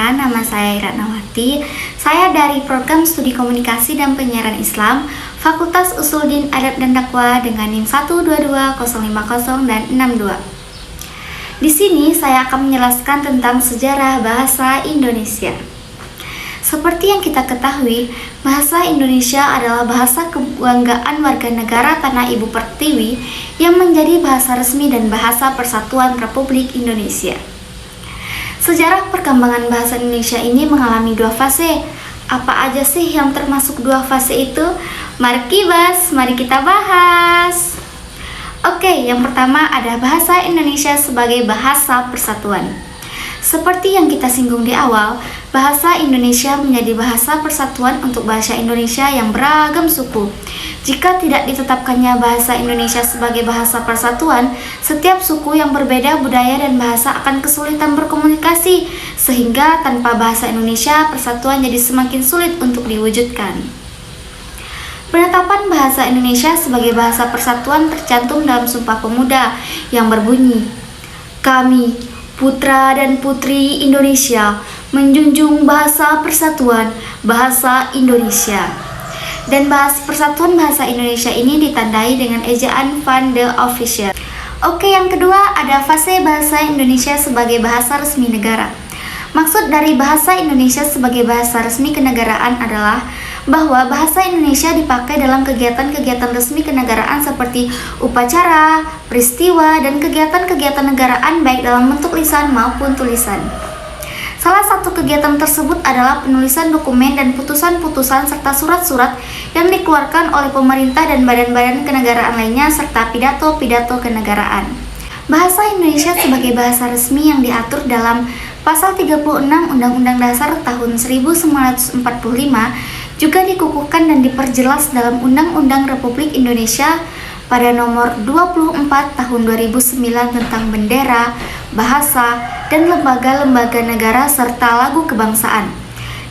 perkenalkan, nama saya Iratnawati. Saya dari Program Studi Komunikasi dan Penyiaran Islam, Fakultas Usuluddin Adab dan Dakwah dengan NIM 122.050 dan 62. Di sini saya akan menjelaskan tentang sejarah bahasa Indonesia. Seperti yang kita ketahui, bahasa Indonesia adalah bahasa kebanggaan warga negara Tanah Ibu Pertiwi yang menjadi bahasa resmi dan bahasa persatuan Republik Indonesia. Sejarah perkembangan bahasa Indonesia ini mengalami dua fase. Apa aja sih yang termasuk dua fase itu? Mari kita bahas. Oke, yang pertama ada bahasa Indonesia sebagai bahasa persatuan. Seperti yang kita singgung di awal, bahasa Indonesia menjadi bahasa persatuan untuk bahasa Indonesia yang beragam suku. Jika tidak ditetapkannya bahasa Indonesia sebagai bahasa persatuan, setiap suku yang berbeda budaya dan bahasa akan kesulitan berkomunikasi, sehingga tanpa bahasa Indonesia, persatuan jadi semakin sulit untuk diwujudkan. Penetapan bahasa Indonesia sebagai bahasa persatuan tercantum dalam Sumpah Pemuda yang berbunyi, "Kami, putra dan putri Indonesia, menjunjung bahasa persatuan bahasa Indonesia." Dan persatuan bahasa Indonesia ini ditandai dengan ejaan Van de Official. Oke, yang kedua ada fase bahasa Indonesia sebagai bahasa resmi negara. Maksud dari bahasa Indonesia sebagai bahasa resmi kenegaraan adalah bahwa bahasa Indonesia dipakai dalam kegiatan-kegiatan resmi kenegaraan seperti upacara, peristiwa, dan kegiatan-kegiatan negaraan baik dalam bentuk lisan maupun tulisan. Salah satu kegiatan tersebut adalah penulisan dokumen dan putusan-putusan serta surat-surat yang dikeluarkan oleh pemerintah dan badan-badan kenegaraan lainnya serta pidato-pidato kenegaraan. Bahasa Indonesia sebagai bahasa resmi yang diatur dalam Pasal 36 Undang-Undang Dasar tahun 1945 juga dikukuhkan dan diperjelas dalam Undang-Undang Republik Indonesia pada nomor 24 tahun 2009 tentang bendera, bahasa, dan lembaga-lembaga negara serta lagu kebangsaan.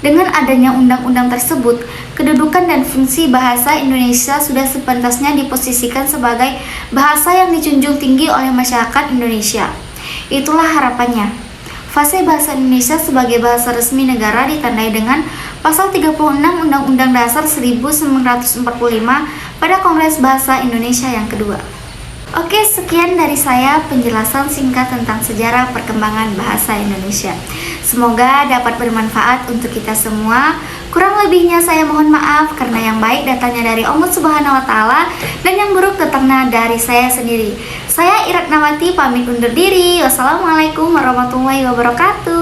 Dengan adanya undang-undang tersebut, kedudukan dan fungsi bahasa Indonesia sudah sepantasnya diposisikan sebagai bahasa yang dijunjung tinggi oleh masyarakat Indonesia. Itulah harapannya. Fase bahasa Indonesia sebagai bahasa resmi negara ditandai dengan Pasal 36 Undang-Undang Dasar 1945 pada Kongres Bahasa Indonesia yang kedua. Oke, sekian dari saya penjelasan singkat tentang sejarah perkembangan bahasa Indonesia. Semoga dapat bermanfaat untuk kita semua. Kurang lebihnya saya mohon maaf karena yang baik datangnya dari Allah Subhanahu wa Ta'ala dan yang buruk datangnya dari saya sendiri. Saya Iratnawati pamit undur diri. Wassalamualaikum warahmatullahi wabarakatuh.